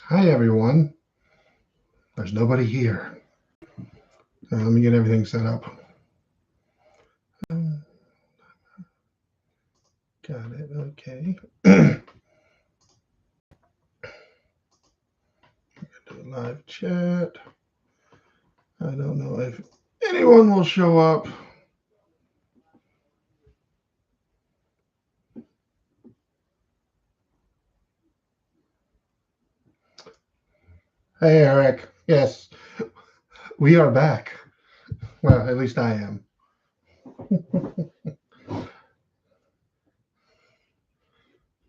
Hi, everyone. There's nobody here. Let me get everything set up. Got it. Okay. Do live chat. I don't know if anyone will show up. Hey, Eric. Yes, we are back. Well, at least I am.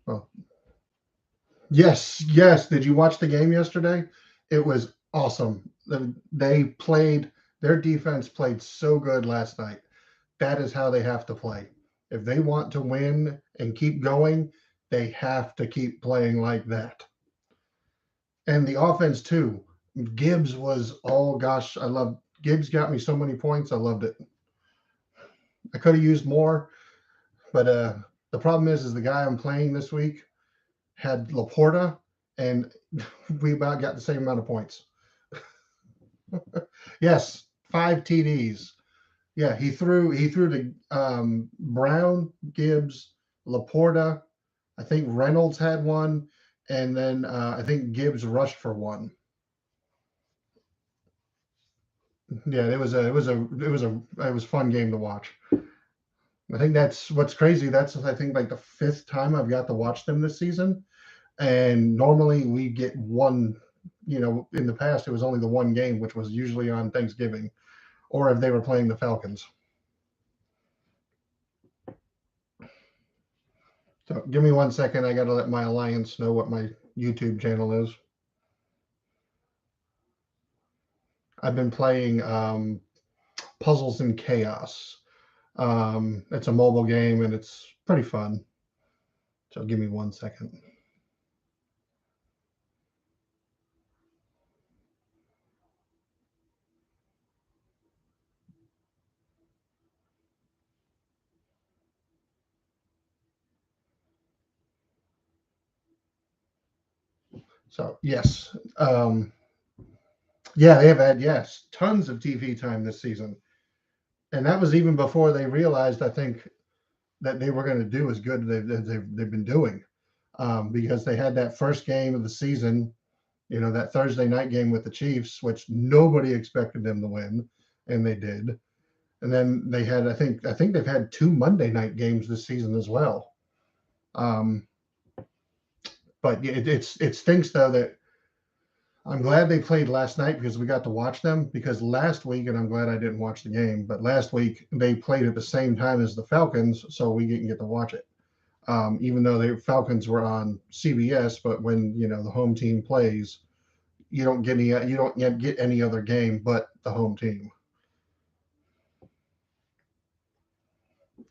Well, yes, yes. Did you watch the game yesterday? It was awesome. They played, their defense played so good last night. That is how they have to play. If they want to win and keep going, they have to keep playing like that. And the offense too. Gibbs was, oh gosh, I love Gibbs got me so many points. I loved it. I could have used more, but the problem is the guy I'm playing this week had Laporta, and we about got the same amount of points. Yes, 5 TDs. Yeah, he threw to Brown, Gibbs, Laporta. I think Reynolds had one, and then I think Gibbs rushed for one. Yeah, it was a fun game to watch. I think that's what's crazy. That's I think like the fifth time I've got to watch them this season, and normally we get one. In the past it was only the one game, which was usually on Thanksgiving, or if they were playing the Falcons. So give me 1 second. I got to let my alliance know what my YouTube channel is. I've been playing Puzzles and Chaos. It's a mobile game and it's pretty fun. So give me 1 second. So yes, yeah, they have had tons of TV time this season, and that was even before they realized I think that they were going to do as good as they've been doing, because they had that first game of the season, that Thursday night game with the Chiefs, which nobody expected them to win, and they did. And then they had I think they've had 2 Monday night games this season as well. Um, but it stinks though that I'm glad they played last night because we got to watch them. Because last week, and I'm glad I didn't watch the game, but last week they played at the same time as the Falcons, so we didn't get to watch it. Even though the Falcons were on CBS, but when the home team plays, you don't get any other game but the home team.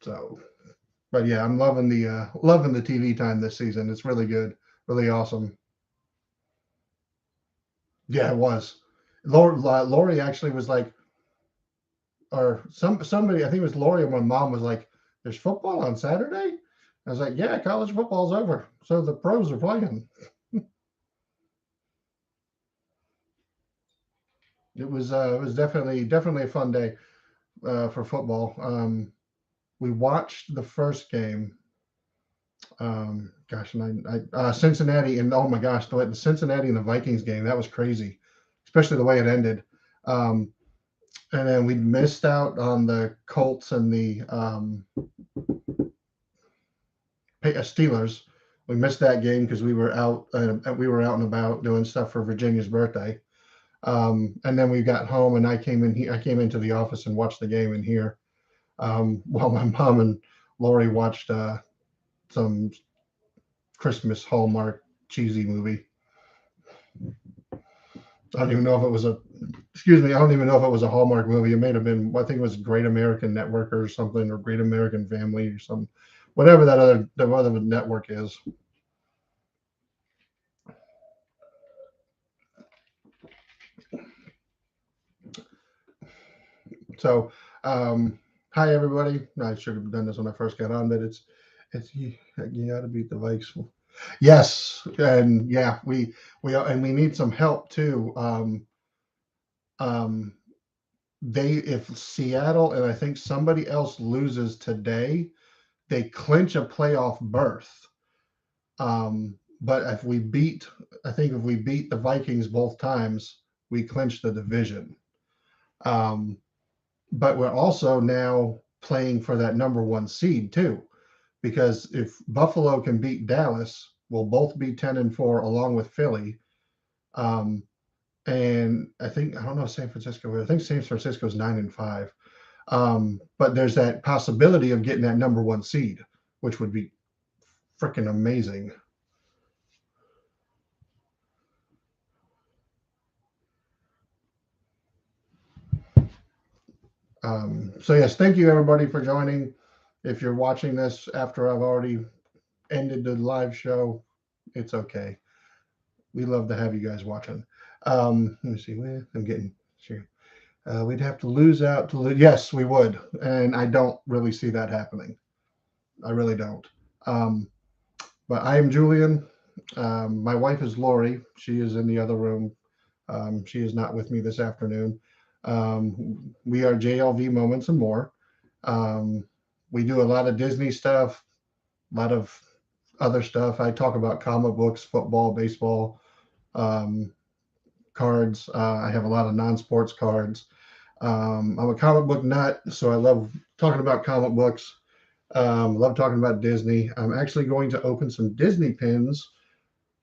So, but yeah, I'm loving the TV time this season. It's really good, really awesome. Yeah, it was. Lori actually was like, or somebody, I think it was Lori or my mom was like, "There's football on Saturday." I was like, "Yeah, college football's over, so the pros are playing." It was definitely a fun day for football. We watched the first game. Gosh, and Cincinnati, and oh my gosh, the Cincinnati and the Vikings game, that was crazy, especially the way it ended. Um, and then we missed out on the Colts and the Steelers. We missed that game because we were out and about doing stuff for Virginia's birthday. And then we got home, and I came in here. I came into the office and watched the game in here, while my mom and Lori watched some Christmas Hallmark cheesy movie. I don't even know if it was a. Excuse me. I don't even know if it was a Hallmark movie. It may have been. I think it was Great American Network or something, or Great American Family or some, whatever the other network is. So, hi everybody. I should have done this when I first got on, but it's you got to beat the Vikes. Yes, and yeah, we need some help too. Um, they if Seattle and I think somebody else loses today, they clinch a playoff berth. But if we beat, I think if we beat the Vikings both times, we clinch the division. Um, but we're also now playing for that number one seed too, because if Buffalo can beat Dallas, we'll both be 10-4 along with Philly. Um, and I don't know San Francisco. I think San Francisco's 9-5. But there's that possibility of getting that number one seed, which would be freaking amazing. So yes, thank you everybody for joining. If you're watching this after I've already ended the live show, it's okay. We love to have you guys watching. Let me see. I'm getting sure. We'd have to lose out to lose. Yes, we would, and I don't really see that happening. I really don't. Um, but I am Julian. My wife is Lori. She is in the other room. She is not with me this afternoon. We are JLV Moments and More. Um, we do a lot of Disney stuff, a lot of other stuff. I talk about comic books, football, baseball, um, cards. I have a lot of non-sports cards. I'm a comic book nut, so I love talking about comic books. Love talking about Disney. I'm actually going to open some Disney pins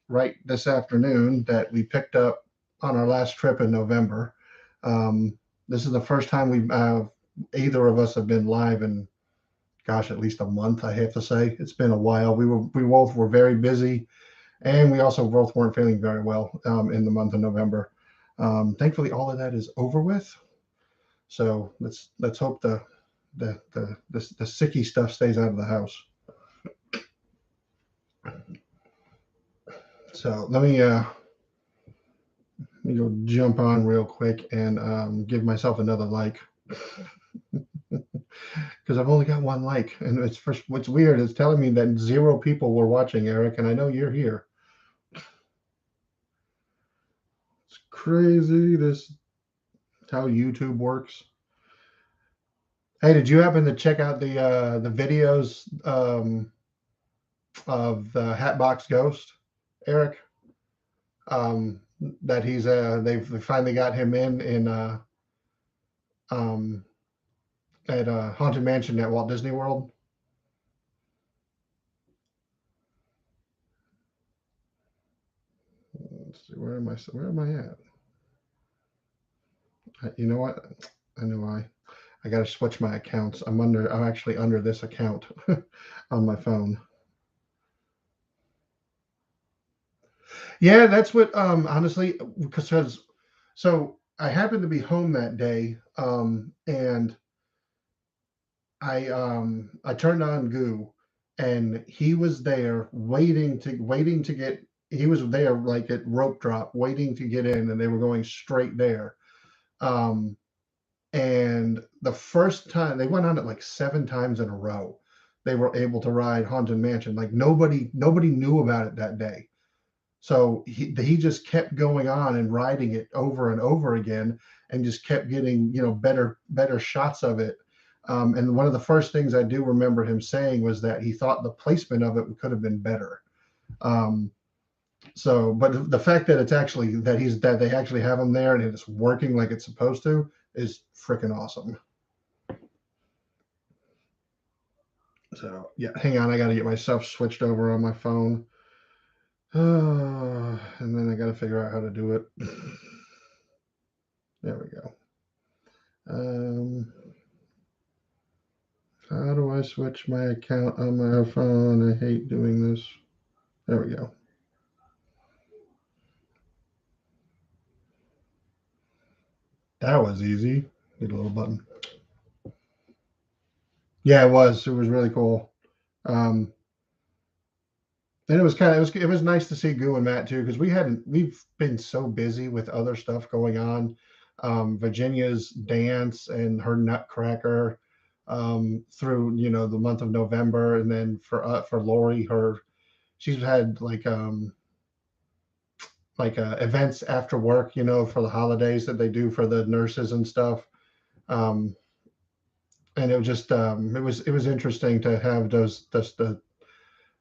right this afternoon that we picked up on our last trip in November. This is the first time we either of us have been live in, gosh, at least a month. I have to say it's been a while. We both were very busy, and we also both weren't feeling very well in the month of November. Thankfully, all of that is over with. So let's hope the sicky stuff stays out of the house. So let me go jump on real quick and give myself another like because I've only got one like, and it's first. What's weird is telling me that 0 people were watching, Eric, and I know you're here. It's crazy. This how YouTube works. Hey, did you happen to check out the videos of the Hatbox Ghost, Eric? Um, that they've finally got him in um, at Haunted Mansion at Walt Disney World. Let's see, where am I at? You know what? I know I got to switch my accounts. I'm actually under this account on my phone. Yeah, that's what honestly because so I happened to be home that day and I turned on Goo and he was there waiting to get he was there like at rope drop waiting to get in and they were going straight there. Um and the first time they went on it like 7 times in a row, they were able to ride Haunted Mansion. Like nobody knew about it that day. So he just kept going on and riding it over and over again, and just kept getting better shots of it. And one of the first things I do remember him saying was that he thought the placement of it could have been better. Um, but the fact that it's actually that they actually have him there and it's working like it's supposed to is freaking awesome. So yeah, hang on, I got to get myself switched over on my phone, and then I got to figure out how to do it. There we go. How do I switch my account on my phone? I hate doing this. There we go. That was easy. Hit a little button. Yeah, it was. It was really cool. Um, and it was nice to see Goo and Matt too because we've been so busy with other stuff going on. Virginia's dance and her Nutcracker through the month of November, and then for Lori, she's had events after work, for the holidays that they do for the nurses and stuff. Um, and it was just it was interesting to have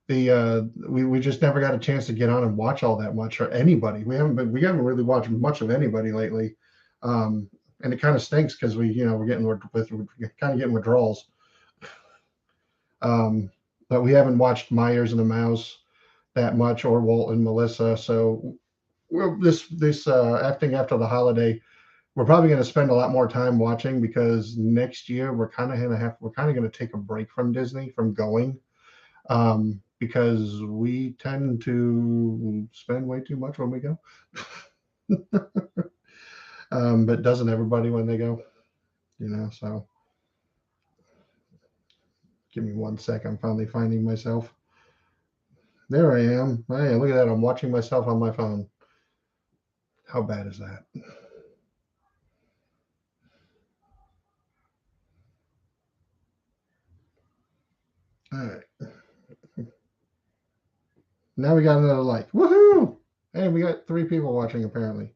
we just never got a chance to get on and watch all that much, or anybody. We haven't really watched much of anybody lately. Um, and it kind of stinks because we're kind of getting withdrawals. Um, but we haven't watched Myers and the Mouse that much, or Walt and Melissa. So this acting after the holiday, we're probably going to spend a lot more time watching, because next year we're kind of going to take a break from Disney, from going, because we tend to spend way too much when we go. But doesn't everybody when they go? So give me 1 sec. I'm finally finding myself. There I am. Hey, look at that. I'm watching myself on my phone. How bad is that? All right. Now we got another like. Woohoo! Hey, we got 3 people watching apparently.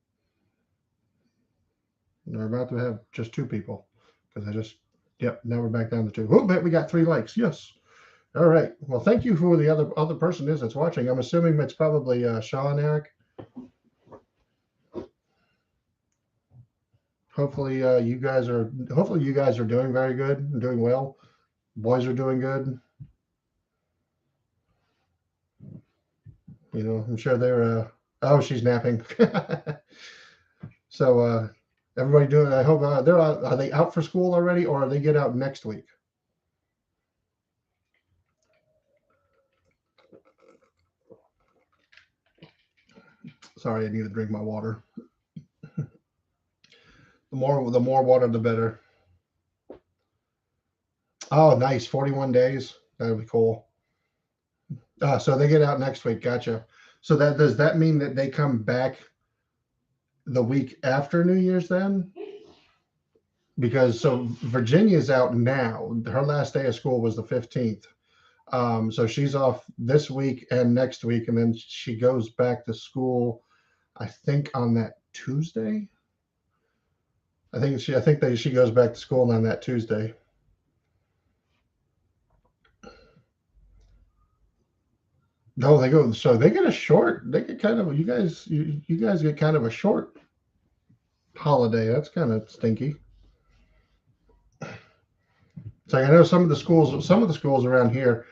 We're about to have just 2 people, because yep, now we're back down to 2. Oh, but we got 3 likes. Yes. All right. Well, thank you for the other person that's watching. I'm assuming it's probably Sean, Eric. Hopefully you guys are doing very good and doing well. Boys are doing good. I'm sure they're oh, she's napping. So everybody doing, I hope are they out for school already, or are they get out next week? Sorry, I need to drink my water. The more water, the better. Oh, nice. 41 days. That'd be cool. So they get out next week. Gotcha. So does that mean that they come back the week after New Year's then? Because so Virginia's out now. Her last day of school was the 15th. So she's off this week and next week, and then she goes back to school, I think, on that Tuesday. She goes back to school on that Tuesday. No, they go. So they get a short. They get kind of you guys get kind of a short holiday. That's kind of stinky. It's like I know some of the schools around here,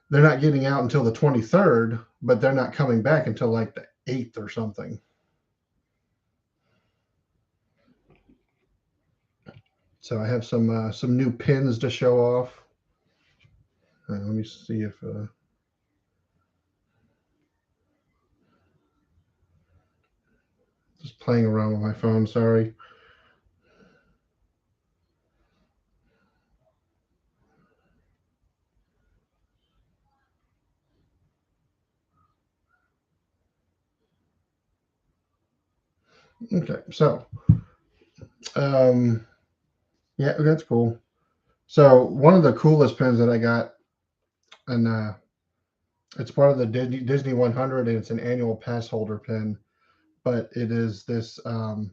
they're not getting out until the 23rd, but they're not coming back until like the 8th or something. So I have some new pins to show off. Let me see if just playing around with my phone. Sorry. Okay, so yeah, that's cool. So one of the coolest pins that I got, and it's part of the Disney 100, and it's an annual pass holder pin, but it is this. I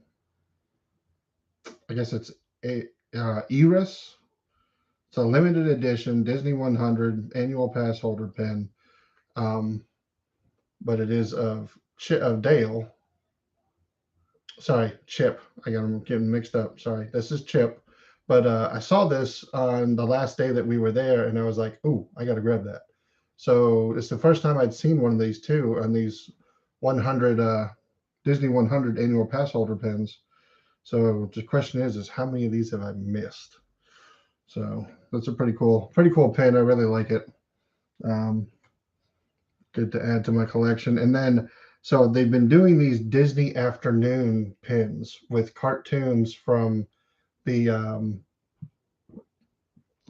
guess it's a Eris. It's a limited edition Disney 100 annual pass holder pin, um, but it is of Dale. Sorry, Chip. I got them getting mixed up. Sorry, this is Chip. But I saw this on the last day that we were there, and I was like, "Ooh, I got to grab that." So it's the first time I'd seen one of these too, on these 100 Disney 100 annual pass holder pins. So the question is how many of these have I missed? So that's a pretty cool pin. I really like it. Um, Good to add to my collection. And then, so they've been doing these Disney afternoon pins with cartoons from the.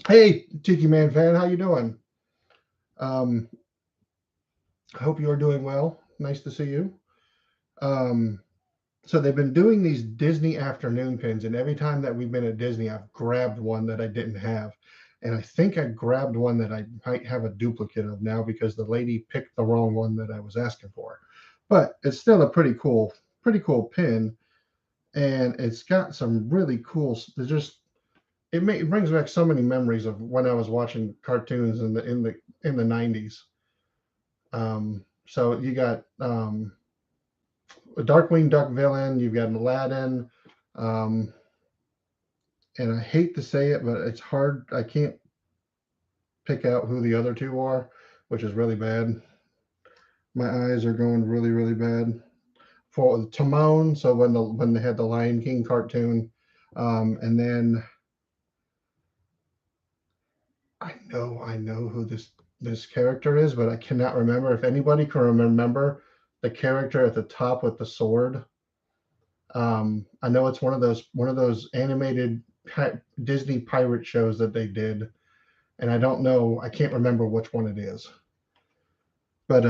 Hey, Tiki Man fan, how you doing? Um, I hope you are doing well. Nice to see you. Um, so they've been doing these Disney afternoon pins, and every time that we've been at Disney, I've grabbed one that I didn't have. And I think I grabbed one that I might have a duplicate of now because the lady picked the wrong one that I was asking for. But it's still a pretty cool pin, and it's got some really cool. There's just it brings back so many memories of when I was watching cartoons in the 90s. So you got a Darkwing Duck villain, you've got Aladdin, um, and I hate to say it, but it's hard. I can't pick out who the other two are, which is really bad. My eyes are going really, really bad. For Timon, so when they had the Lion King cartoon, and then I know who this character is, but I cannot remember. If anybody can remember the character at the top with the sword, I know it's one of those animated Disney pirate shows that they did, and I don't know. I can't remember which one it is, but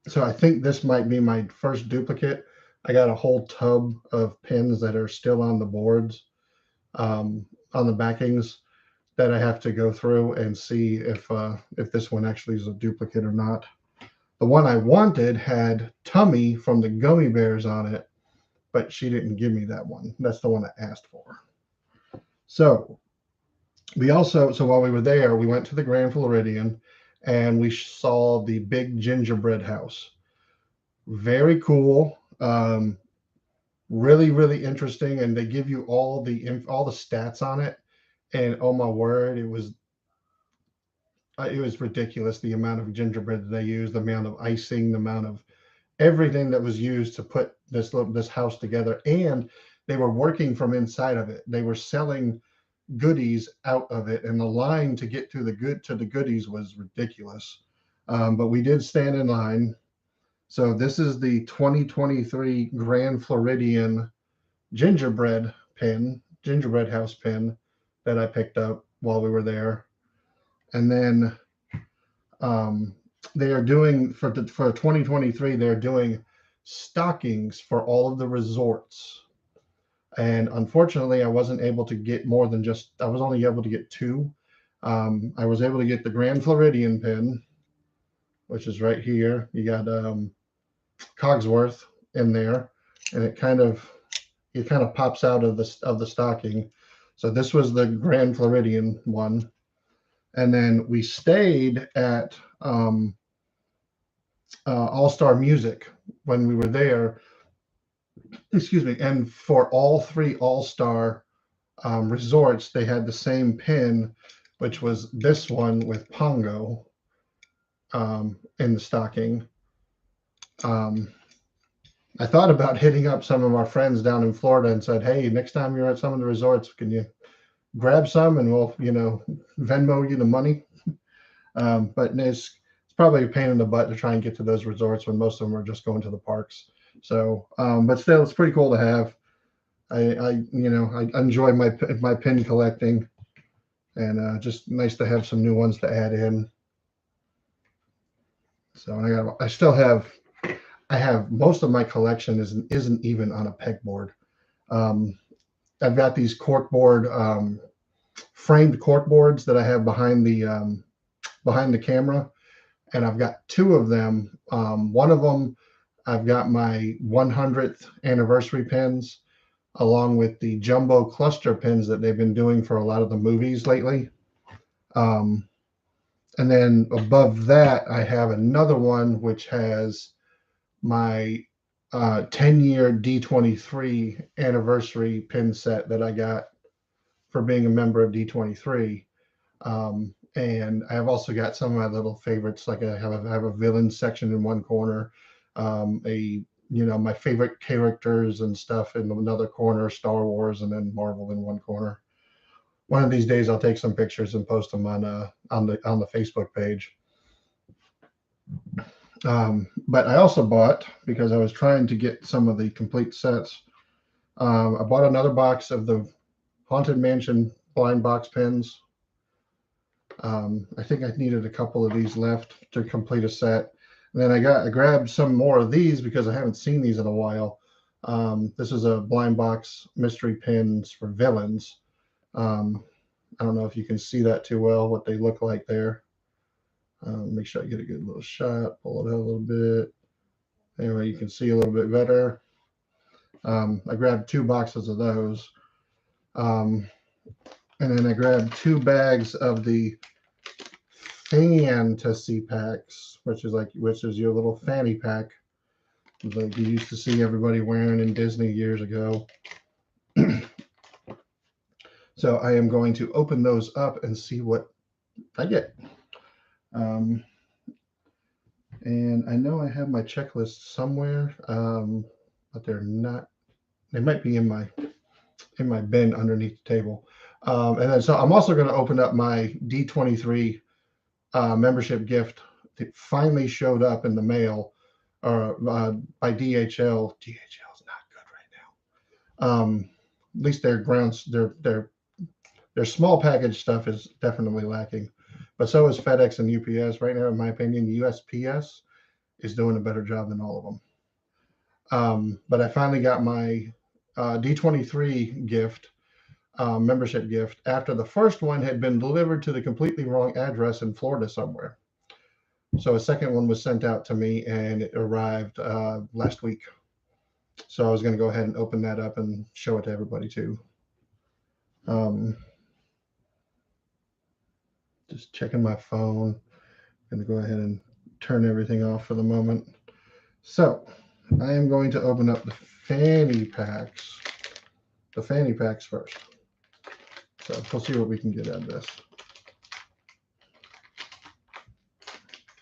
so I think this might be my first duplicate. I got a whole tub of pins that are still on the boards, on the backings, that I have to go through and see if this one actually is a duplicate or not. The one I wanted had Tummy from the Gummy Bears on it, but she didn't give me that one. That's the one I asked for. So so while we were there, we went to the Grand Floridian and we saw the big gingerbread house. Very cool. Really, really interesting. And they give you all the stats on it. And oh my word, it was ridiculous the amount of gingerbread that they used, the amount of icing, the amount of everything that was used to put this house together. And they were working from inside of it. They were selling goodies out of it, and the line to get to the goodies was ridiculous. But we did stand in line. So this is the 2023 Grand Floridian gingerbread house pin that I picked up while we were there. And then um, they are doing for 2023. They're doing stockings for all of the resorts. And unfortunately, I wasn't able to get more than just. I was only able to get two. I was able to get the Grand Floridian pin, which is right here. You got Cogsworth in there, and it kind of pops out of the stocking. So this was the Grand Floridian one, and then we stayed at All Star Music when we were there. Excuse me. And for all three All Star resorts, they had the same pin, which was this one with Pongo in the stocking. Um, I thought about hitting up some of our friends down in Florida and said, "Hey, next time you're at some of the resorts, can you grab some and we'll, Venmo you the money?" But it's probably a pain in the butt to try and get to those resorts when most of them are just going to the parks. So, but still, it's pretty cool to have. I enjoy my pin collecting, and just nice to have some new ones to add in. So, and I have most of my collection isn't even on a pegboard. Um, I've got these corkboard framed corkboards that I have behind the camera, and I've got two of them. One of them, I've got my 100th anniversary pins, along with the jumbo cluster pins that they've been doing for a lot of the movies lately. Um, and then above that, I have another one which has my 10-year D23 anniversary pin set that I got for being a member of D23. And I have also got some of my little favorites, like I have a villain section in one corner, my favorite characters and stuff in another corner, Star Wars, and then Marvel in one corner. One of these days, I'll take some pictures and post them on the Facebook page. But I also bought, because I was trying to get some of the complete sets. I bought another box of the Haunted Mansion blind box pins. I think I needed a couple of these left to complete a set. And then I grabbed some more of these because I haven't seen these in a while. This is a blind box mystery pins for villains. I don't know if you can see that too well, what they look like there. Make sure I get a good little shot, pull it out a little bit. Anyway, you can see a little bit better. I grabbed 2 boxes of those. And then I grabbed 2 bags of the fantasy packs, which is your little fanny pack, like you used to see everybody wearing in Disney years ago. So I am going to open those up and see what I get. And I know I have my checklist somewhere, but they're not. They might be in my bin underneath the table. And then so I'm also going to open up my D23 membership gift that finally showed up in the mail by DHL. DHL is not good right now. At least their small package stuff is definitely lacking, but so is FedEx and UPS right now. In my opinion, USPS is doing a better job than all of them. But I finally got my D23 gift, membership gift, after the first one had been delivered to the completely wrong address in Florida somewhere. So a second one was sent out to me, and it arrived last week. So I was going to go ahead and open that up and show it to everybody too. Just checking my phone. I'm going to go ahead and turn everything off for the moment. So I am going to open up the fanny packs first. So we'll see what we can get out of this.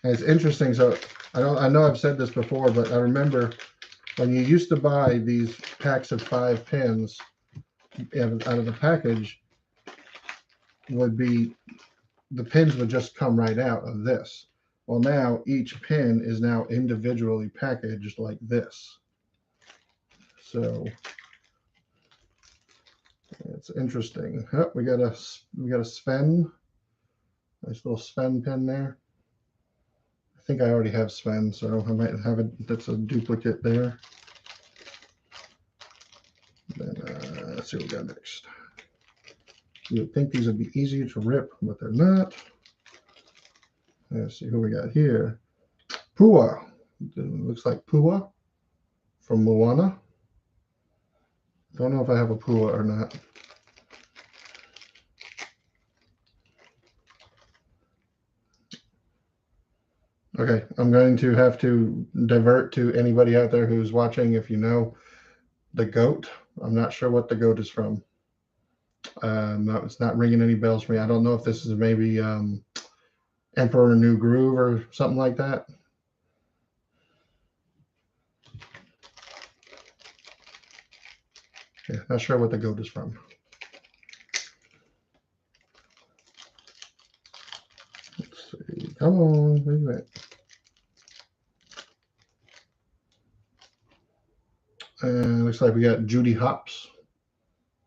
And it's interesting. So I know I've said this before, but I remember when you used to buy these packs of 5 pins out of the package, the pins would just come right out of this. Well, now each pin is now individually packaged like this. So it's interesting. Oh, we got a Sven, nice little Sven pin there. I think I already have Sven, so I might have it. That's a duplicate there. Then let's see what we got next. You would think these would be easier to rip, but they're not. Let's see who we got here. Pua. Looks like Pua from Moana. Don't know if I have a Pua or not. Okay, I'm going to have to divert to anybody out there who's watching. If you know the goat, I'm not sure what the goat is from. No, it's not ringing any bells for me. I don't know if this is maybe Emperor New Groove or something like that. Yeah, not sure what the goat is from. Let's see. Come on, wait a minute. And looks like we got Judy Hopps.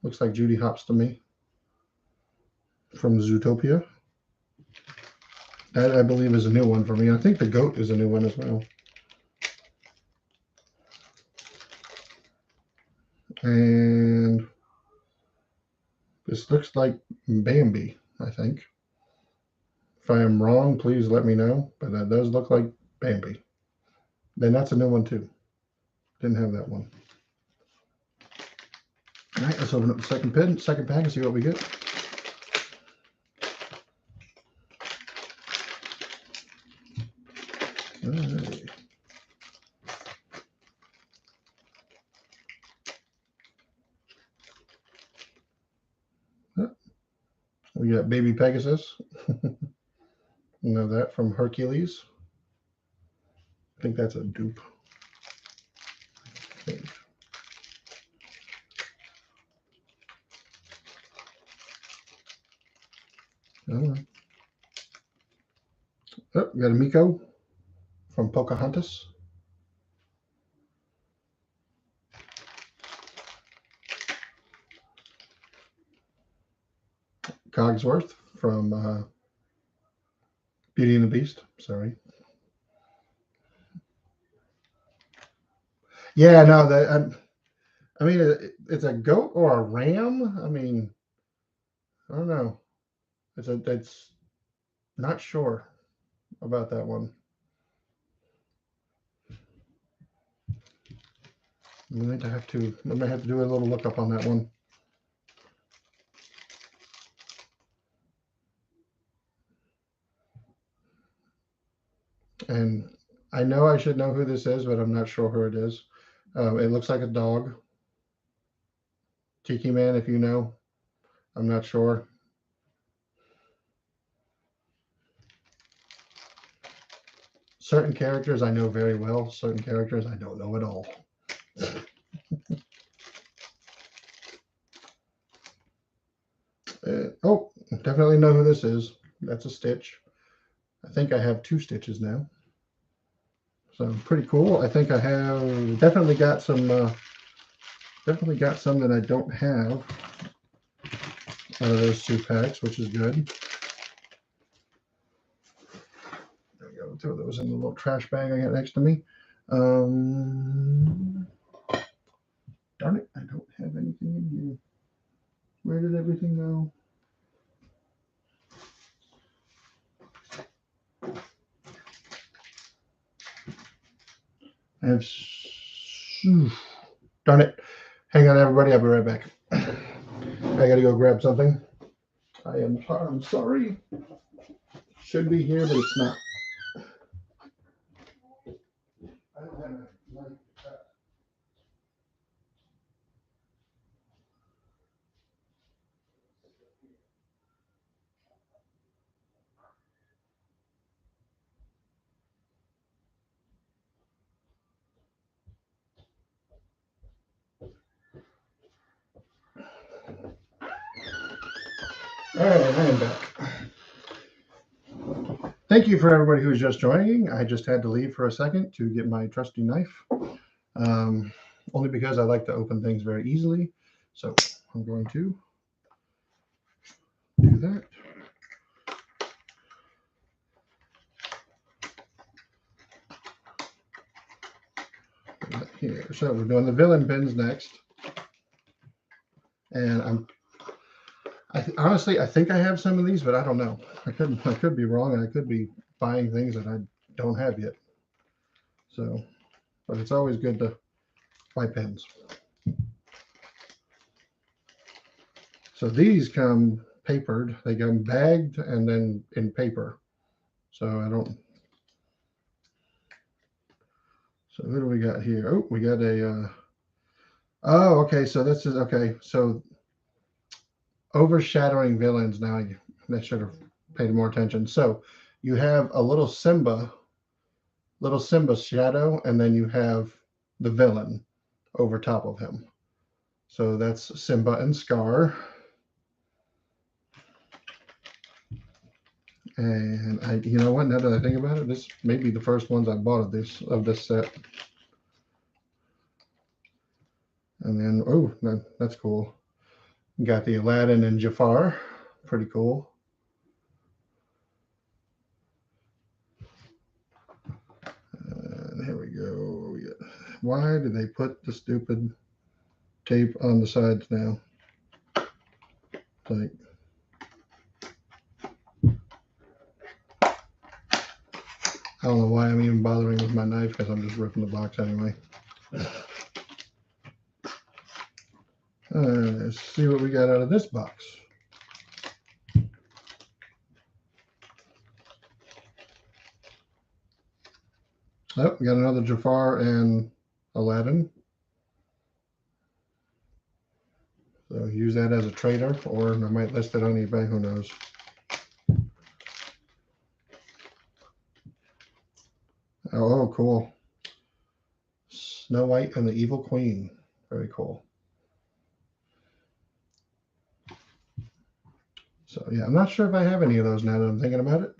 Looks like Judy Hopps to me from Zootopia. That, I believe, is a new one for me. I think the goat is a new one as well. And this looks like Bambi, I think. If I am wrong, please let me know. But that does look like Bambi. Then that's a new one too. Didn't have that one. All right, let's open up the second pack and see what we get. All right. We got Baby Pegasus. You know that from Hercules. I think that's a dupe. Oh, we got a Miko from Pocahontas. Cogsworth from Beauty and the Beast. Sorry. Yeah, no, I mean, it's a goat or a ram. I mean, I don't know. It's not sure about that one. I might have to do a little lookup on that one. And I know I should know who this is, but I'm not sure who it is. It looks like a dog. Tiki Man, if you know, I'm not sure. Certain characters I know very well. Certain characters I don't know at all. Oh, definitely know who this is. That's a Stitch. I think I have 2 Stitches now. So pretty cool. I think I have definitely got some that I don't have out of those 2 packs, which is good. There we go. Throw those in the little trash bag I got next to me. Darn it, I don't have anything in here. Where did everything go? I have. Darn it. Hang on, everybody. I'll be right back. I got to go grab something. I'm sorry. Should be here, but it's not. I don't have a All right, I am back. Thank you for everybody who's just joining. I just had to leave for a second to get my trusty knife, only because I like to open things very easily. So I'm going to do that. Here, so we're doing the villain pins next, and honestly, I think I have some of these, but I don't know. I could be wrong, and I could be buying things that I don't have yet. So, but it's always good to buy pins. So these come papered. They come bagged and then in paper. So I don't. So who do we got here? Oh, we got a. Oh, okay. So this is okay. So overshadowing villains. Now I should have paid more attention. So you have a little Simba shadow, and then you have the villain over top of him. So that's Simba and Scar. And you know what? Now that I think about it, this may be the first ones I bought of this set. And then, oh, that's cool. Got the Aladdin and Jafar. Pretty cool. Here we go. Why did they put the stupid tape on the sides now? Like, I don't know why I'm even bothering with my knife because I'm just ripping the box anyway. Let's see what we got out of this box. Oh, we got another Jafar and Aladdin. So use that as a trader, or I might list it on eBay. Who knows? Oh, cool. Snow White and the Evil Queen. Very cool. So yeah, I'm not sure if I have any of those now that I'm thinking about it.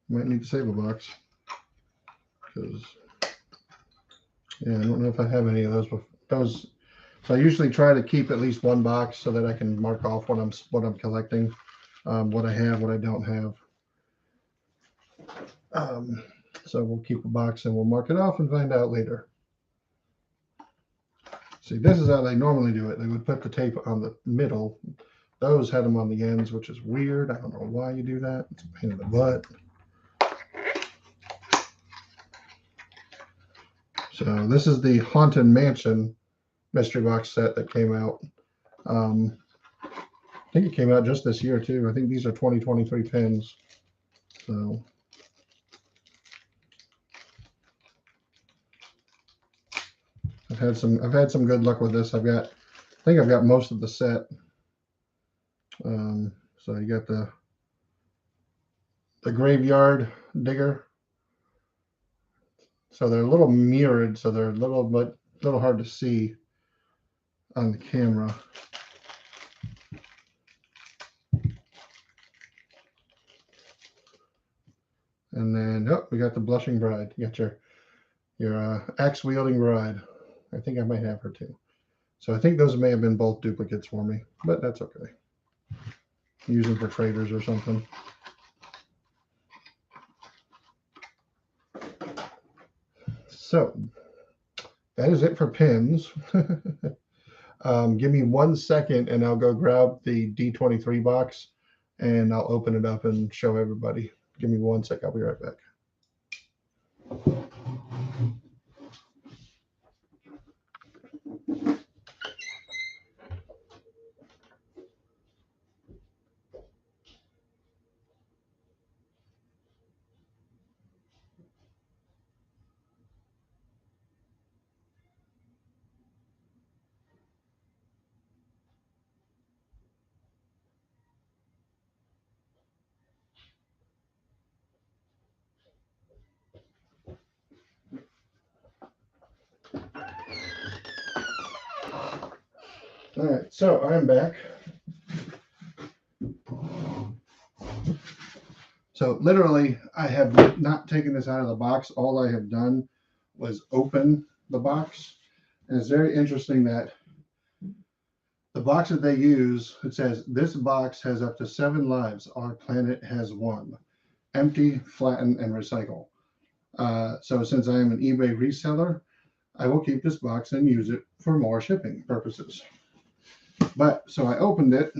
Might need to save a box because yeah, I don't know if I have any of those. So I usually try to keep at least one box so that I can mark off what I'm collecting, what I have, what I don't have. So we'll keep a box and we'll mark it off and find out later. See, this is how they normally do it. They would put the tape on the middle, Those had them on the ends, which is weird. I don't know why you do that. It's a pain in the butt. So this is the Haunted Mansion mystery box set that came out. I think it came out just this year too. I think these are 2023 pins. So I've had some good luck with this. I think I've got most of the set. So you got the graveyard digger. So they're a little mirrored, so they're a little hard to see on the camera. And then, oh, we got the Blushing Bride. You got your axe wielding bride. I think I might have her too. So I think those may have been both duplicates for me, but that's okay. Use them for traders or something. So that is it for pins. Give me 1 second and I'll go grab the D23 box and I'll open it up and show everybody. Give me 1 sec. I'll be right back. All right, so I'm back. So literally, I have not taken this out of the box. All I have done was open the box. And it's very interesting that the box that they use, it says, this box has up to 7 lives. Our planet has 1. Empty, flatten, and recycle. So since I am an eBay reseller, I will keep this box and use it for more shipping purposes. But so I opened it,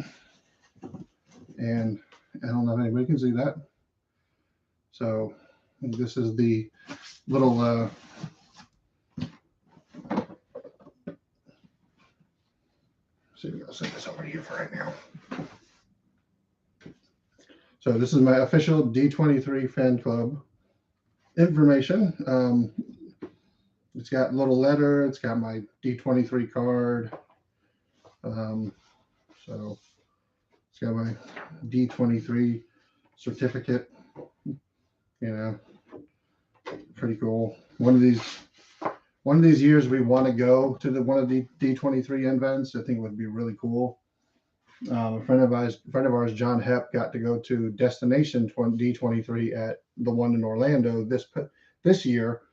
and I don't know if anybody can see that. So this is the little see, I'll set this over here for right now. So this is my official D23 fan club information. It's got a little letter. It's got my D23 card. So it's got my D23 certificate. You know, pretty cool. One of these years we want to go to one of the D23 events. I think it would be really cool. A friend of ours, John Hepp, got to go to Destination D23 at the one in Orlando this year.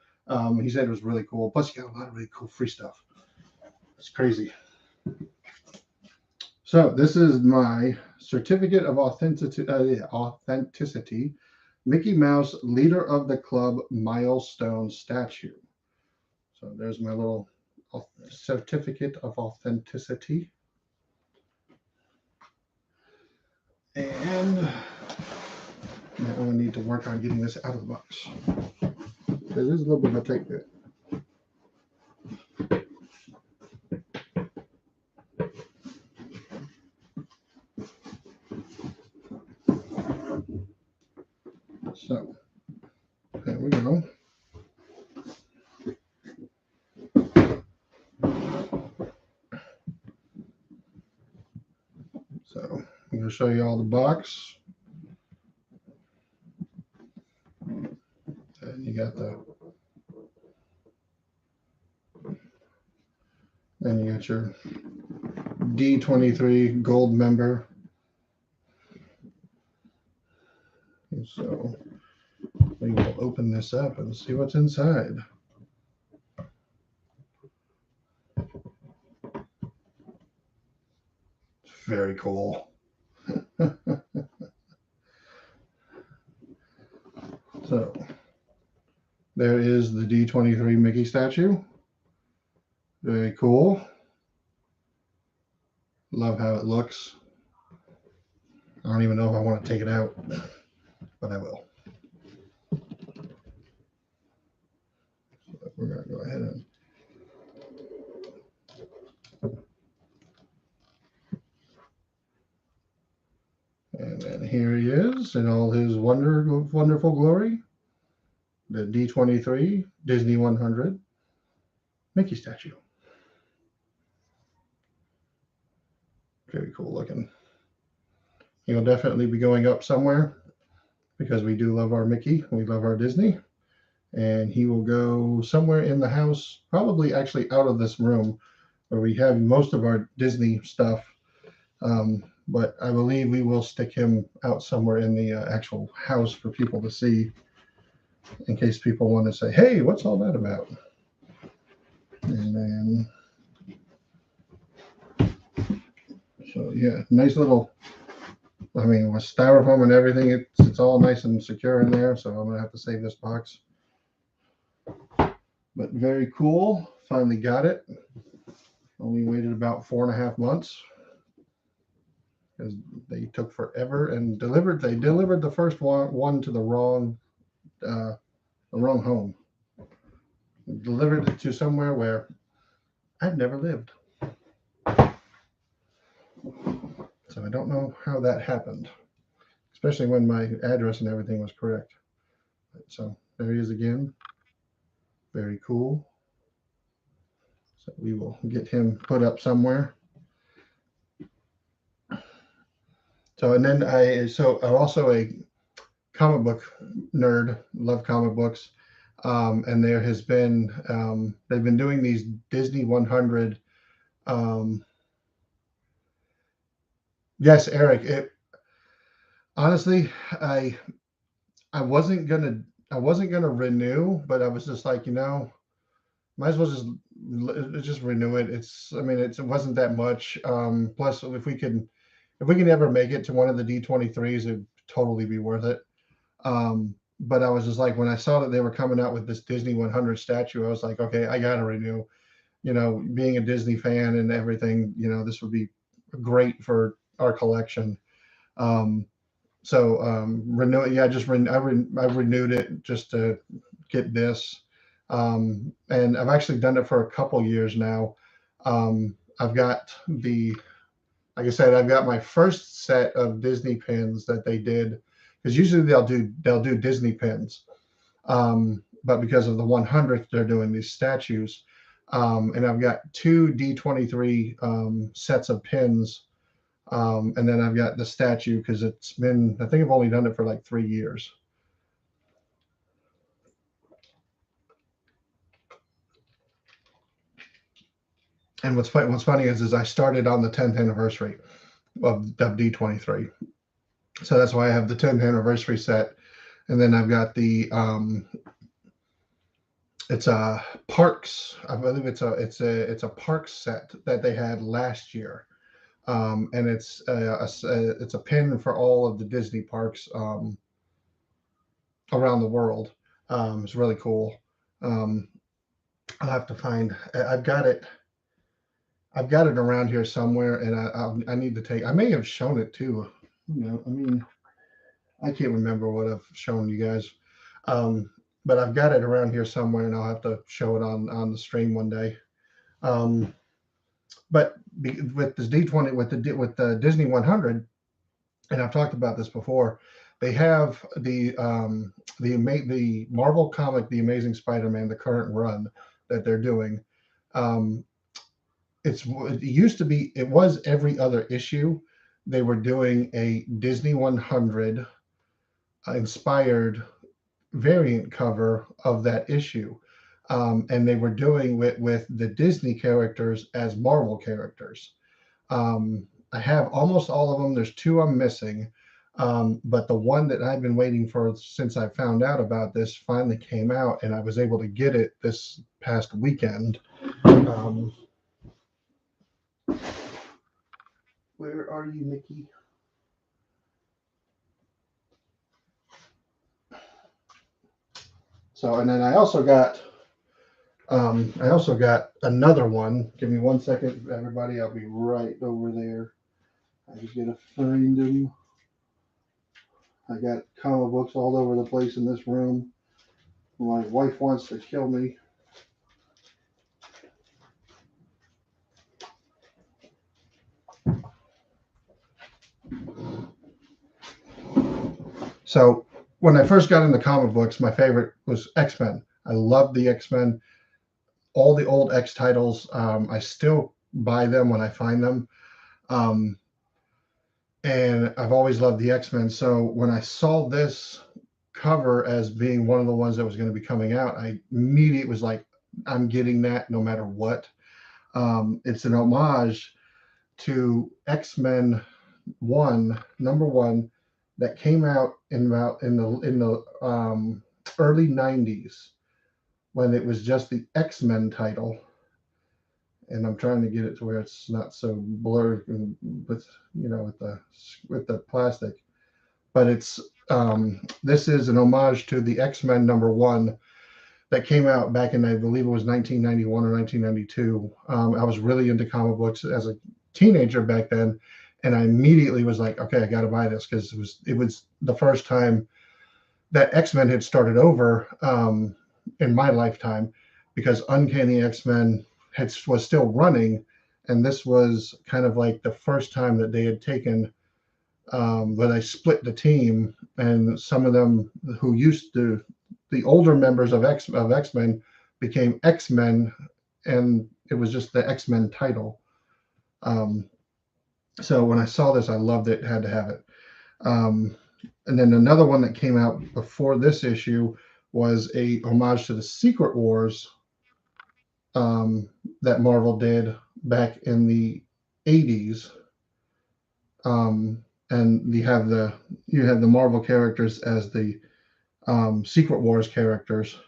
He said it was really cool. Plus, you got a lot of really cool free stuff. It's crazy. So this is my certificate of authenticity, Mickey Mouse Leader of the Club milestone statue. So there's my little certificate of authenticity. And now I need to work on getting this out of the box. There is a little bit of a tight bit. So there we go. So I'm going to show you all the box. And you got your D23 gold member. And so we will open this up and see what's inside. Very cool. So there is the D23 Mickey statue. Very cool. Love how it looks. I don't even know if I want to take it out, but I will. So we're going to go ahead and then here he is in all his wonderful glory. The D23 Disney 100 Mickey statue. Very cool looking. He'll definitely be going up somewhere because we do love our Mickey. We love our Disney. And he will go somewhere in the house, probably actually out of this room where we have most of our Disney stuff. But I believe we will stick him out somewhere in the actual house for people to see, in case people want to say, hey, what's all that about? And then, so yeah, nice little, I mean, with styrofoam and everything, it's all nice and secure in there. So I'm going to have to save this box. But very cool. Finally got it. Only waited about 4.5 months because they took forever and delivered. They delivered the first one to the wrong home. Delivered it to somewhere where I've never lived. So I don't know how that happened, especially when my address and everything was correct. So there he is again. Very cool. So we will get him put up somewhere. So, and then I'm also a comic book nerd, love comic books. And there has been, they've been doing these Disney 100. Yes, Eric, honestly, I wasn't gonna renew, but I was just like, might as well just renew it. It wasn't that much. Plus, if we can ever make it to one of the D23s, it'd totally be worth it. But I was just like, when I saw that they were coming out with this Disney 100 statue, I was like, okay, I gotta renew. Being a Disney fan and everything, this would be great for our collection. Renew it. Yeah, I renewed it just to get this. And I've actually done it for a couple years now. I've got like I said, I've got my first set of Disney pins that they did, because usually they'll do Disney pins. But because of the 100th, they're doing these statues. And I've got 2 D23 sets of pins. And then I've got the statue because I think I've only done it for like 3 years. And what's funny is I started on the 10th anniversary of D23. So that's why I have the 10th anniversary set. And then I've got the it's a Parks. I believe it's a Parks set that they had last year. And it's a pin for all of the Disney parks around the world. It's really cool. I'll have to find. I've got it around here somewhere, and I need to take. I may have shown it too. I can't remember what I've shown you guys. But I've got it around here somewhere, and I'll have to show it on the stream one day. But with this D20, with the Disney 100, and I've talked about this before, they have the Marvel comic, The Amazing Spider-Man, the current run that they're doing. It was every other issue. They were doing a Disney 100 inspired variant cover of that issue. And they were doing with the Disney characters as Marvel characters. I have almost all of them. There's 2 I'm missing. But the one that I've been waiting for since I found out about this finally came out, and I was able to get it this past weekend. Where are you, Mickey? So, and then I also got another one. Give me 1 second, everybody. I'll be right over there. I just gotta find them. I got comic books all over the place in this room. My wife wants to kill me. So when I first got into comic books, my favorite was X-Men. I loved the X-Men, all the old X titles. I still buy them when I find them. Um, and I've always loved the X-Men. So when I saw this cover as being one of the ones that was going to be coming out, I immediately was like, I'm getting that no matter what. It's an homage to X-Men number one, that came out in the early '90s when it was just the X-Men title. And I'm trying to get it to where it's not so blurred with with the plastic. But it's this is an homage to the X-Men number one that came out back in, I believe it was 1991 or 1992. I was really into comic books as a teenager back then, and I immediately was like, okay, I got to buy this because it was the first time that X-Men had started over in my lifetime, because Uncanny X-Men was still running, and this was kind of like the first time that they had taken where they split the team, and some of them who used to, the older members of X-Men became X-Men, and it was just the X-Men title. So when I saw this, I loved it, had to have it. And then another one that came out before this issue was a homage to the Secret Wars that Marvel did back in the 80s. And you have the Marvel characters as the Secret Wars characters,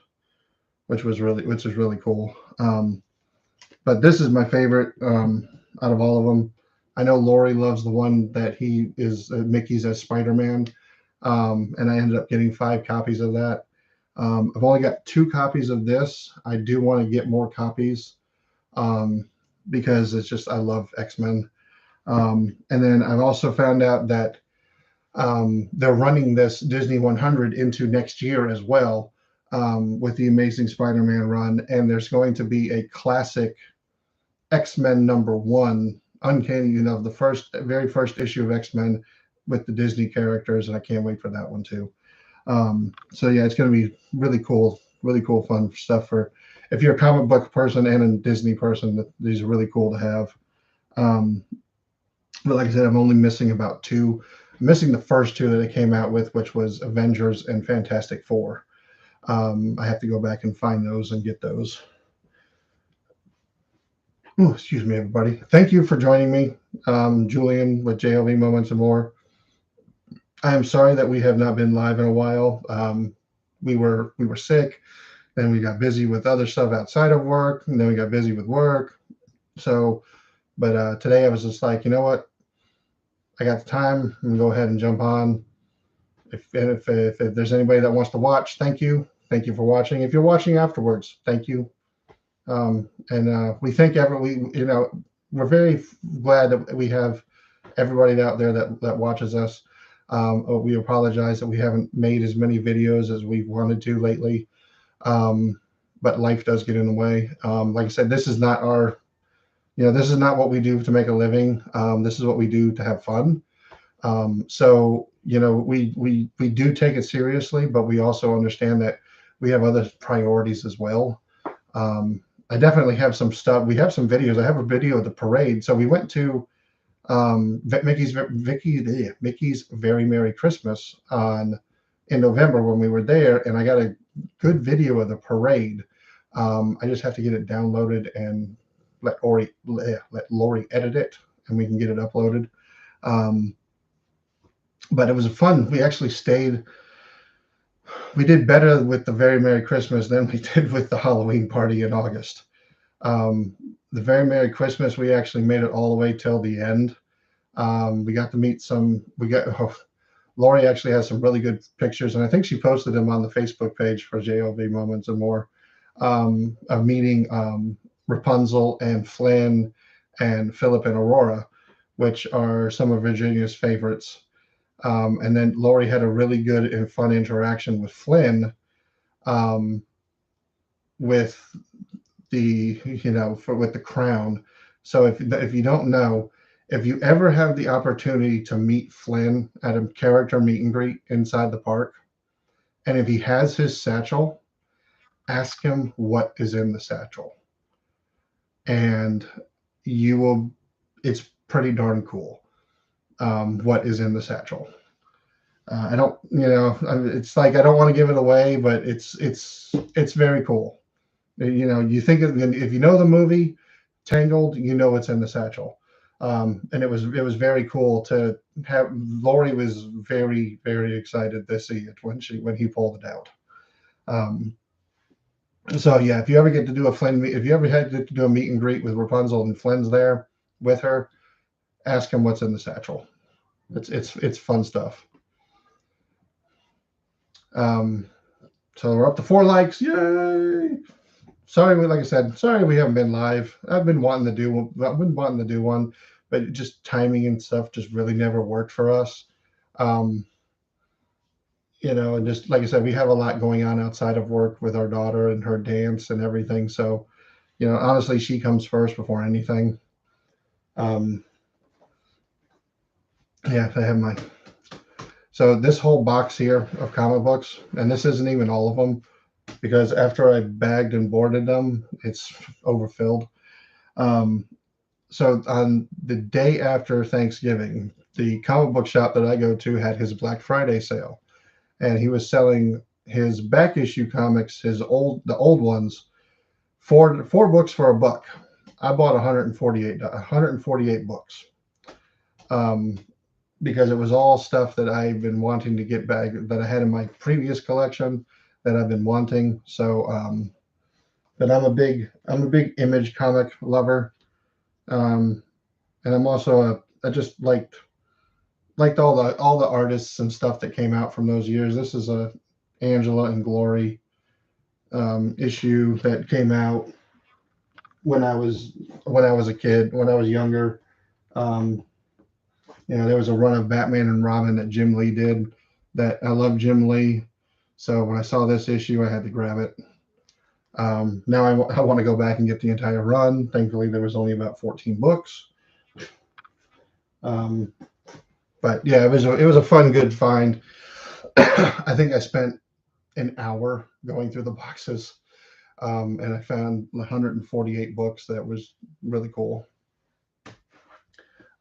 which is really cool. But this is my favorite out of all of them. I know Lori loves the one that he is Mickey's as Spider-Man, and I ended up getting 5 copies of that. I've only got 2 copies of this. I do want to get more copies because it's just, I love X-Men. And then I've also found out that they're running this Disney 100 into next year as well, with the Amazing Spider-Man run, and there's going to be a classic X-Men number 1, Uncanny, the very first issue of X-Men with the Disney characters, and I can't wait for that one too. So yeah, it's going to be really cool, fun stuff for if you're a comic book person and a Disney person. These are really cool to have. But like I said, I'm only missing about 2. I'm missing the first 2 that they came out with, which was Avengers and Fantastic Four. I have to go back and find those and get those. Ooh, excuse me, everybody. Thank you for joining me, Julian with JLV Moments and More. I am sorry that we have not been live in a while. We were sick, then we got busy with other stuff outside of work, and then we got busy with work. So, but today I was just like, you know what? I got the time. I'm gonna go ahead and jump on. If there's anybody that wants to watch, thank you. Thank you for watching. If you're watching afterwards, thank you. And we thank we're very glad that we have everybody out there that watches us. We apologize that we haven't made as many videos as we wanted to lately, but life does get in the way. Like I said, this is not this is not what we do to make a living. This is what we do to have fun. So we do take it seriously, but we also understand that we have other priorities as well. I definitely have some stuff. We have some videos. I have a video of the parade. So we went to Mickey's Very Merry Christmas in November when we were there, and I got a good video of the parade. I just have to get it downloaded and let Lori edit it, and we can get it uploaded. But it was fun. We actually stayed. We did better with the Very Merry Christmas than we did with the Halloween party in August. The Very Merry Christmas, we actually made it all the way till the end. We got to meet Lori actually has some really good pictures, and I think she posted them on the Facebook page for JLV Moments and More, of meeting Rapunzel and Flynn and Philip and Aurora, which are some of Virginia's favorites. And then Laurie had a really good and fun interaction with Flynn, um, with with the crown. So if you don't know, if you ever have the opportunity to meet Flynn at a character meet and greet inside the park, and if he has his satchel, ask him what is in the satchel, and you will. It's pretty darn cool. What is in the satchel? I don't, it's like I don't want to give it away, but it's very cool. You think if you know the movie Tangled, you know what's in the satchel. And it was very cool to have. Lori was very very excited to see it when he pulled it out. Um, so yeah, if you ever get to do a Flynn, if you ever had to do a meet and greet with Rapunzel and Flynn's there with her, ask him what's in the satchel. It's fun stuff. Um, so we're up to 4 likes. Yay! Sorry, like I said, sorry we haven't been live. I've been wanting to do one, but just timing and stuff just really never worked for us. Um, and just like I said, we have a lot going on outside of work with our daughter and her dance and everything. So, honestly, she comes first before anything. Um, yeah, I have my. So this whole box here of comic books, and this isn't even all of them, because after I bagged and boarded them, it's overfilled. Um, so on the day after Thanksgiving, the comic book shop that I go to had his Black Friday sale, and he was selling his back issue comics, the old ones, four books for $1. I bought 148 books, um, because it was all stuff that I've been wanting to get back, that I had in my previous collection that I've been wanting. So, but I'm a big Image comic lover. And I'm also I just liked all the artists and stuff that came out from those years. This is a Angela and Glory issue that came out when I was a kid, when I was younger. Um, there was a run of Batman and Robin that Jim Lee did that I love Jim Lee. So when I saw this issue, I had to grab it. Now I want to go back and get the entire run. Thankfully, there was only about 14 books. Um, but yeah, it was a fun, good find. I think I spent an hour going through the boxes, and I found 148 books. That was really cool.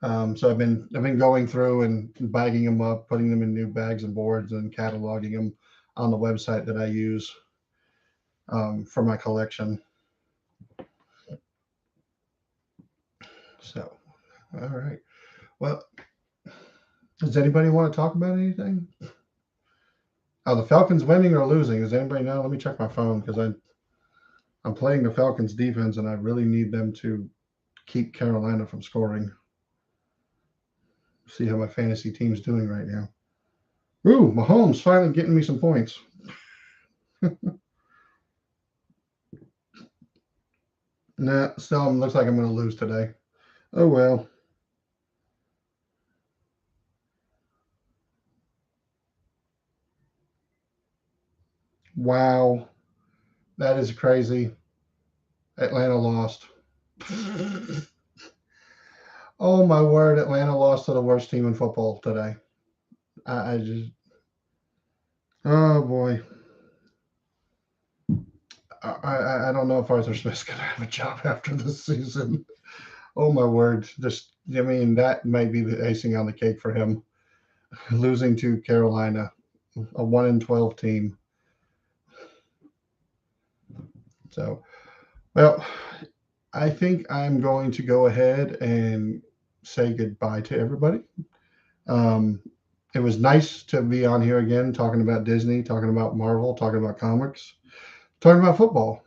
So I've been going through and bagging them up, putting them in new bags and boards, and cataloging them on the website that I use for my collection. So, all right. Well, does anybody want to talk about anything? Are the Falcons winning or losing? Does anybody know? Let me check my phone, because I'm playing the Falcons defense and I really need them to keep Carolina from scoring. See how my fantasy team's doing right now. Ooh, Mahomes finally getting me some points. Nah, still looks like I'm going to lose today. Oh well. Wow, that is crazy. Atlanta lost. Oh my word, Atlanta lost to the worst team in football today. I just, oh boy. I don't know if Arthur Smith's going to have a job after this season. Oh my word. That might be the icing on the cake for him. Losing to Carolina, a 1-12 team. So, well, I think I'm going to go ahead and say goodbye to everybody. It was nice to be on here again, talking about Disney, talking about Marvel, talking about comics, talking about football.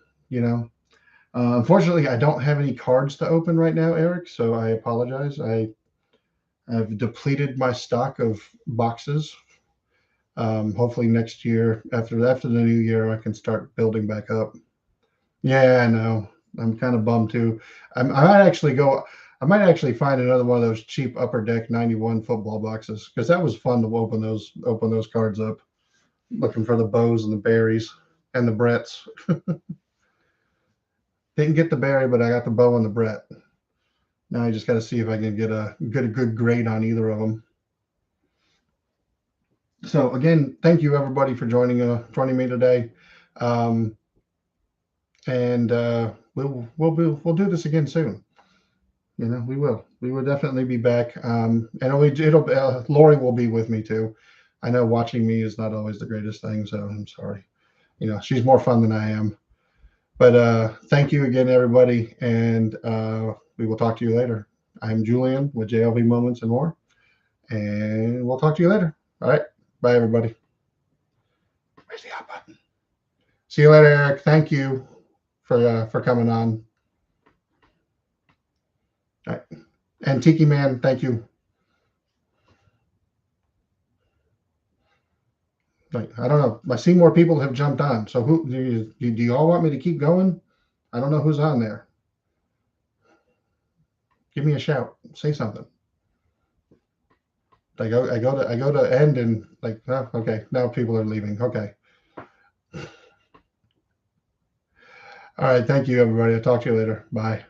Unfortunately, I don't have any cards to open right now, Eric, so I apologize. I've depleted my stock of boxes. Hopefully next year, after the new year, I can start building back up. Yeah, I know. I'm kind of bummed too. I might actually go. I might actually find another one of those cheap Upper Deck 91 football boxes, because that was fun to open those cards up, looking for the Bows and the Berries and the Bretts. Didn't get the Berry, but I got the Bow and the Brett. Now I just got to see if I can get a good grade on either of them. So again, thank you everybody for joining me today, and we'll do this again soon. You know, we will definitely be back, and it'll Lori will be with me too. I know watching me is not always the greatest thing, so I'm sorry. You know, she's more fun than I am. But thank you again, everybody, and we will talk to you later. I'm Julian with JLV Moments and More, and we'll talk to you later. All right. Bye, everybody. Where's the hot button? See you later, Eric. Thank you for coming on. All right. And Tiki Man, thank you. Like, I don't know. I see more people have jumped on. So who do you all want me to keep going? I don't know who's on there. Give me a shout. Say something. I go to end and like, oh, okay, now people are leaving. Okay. All right. Thank you, everybody. I'll talk to you later. Bye.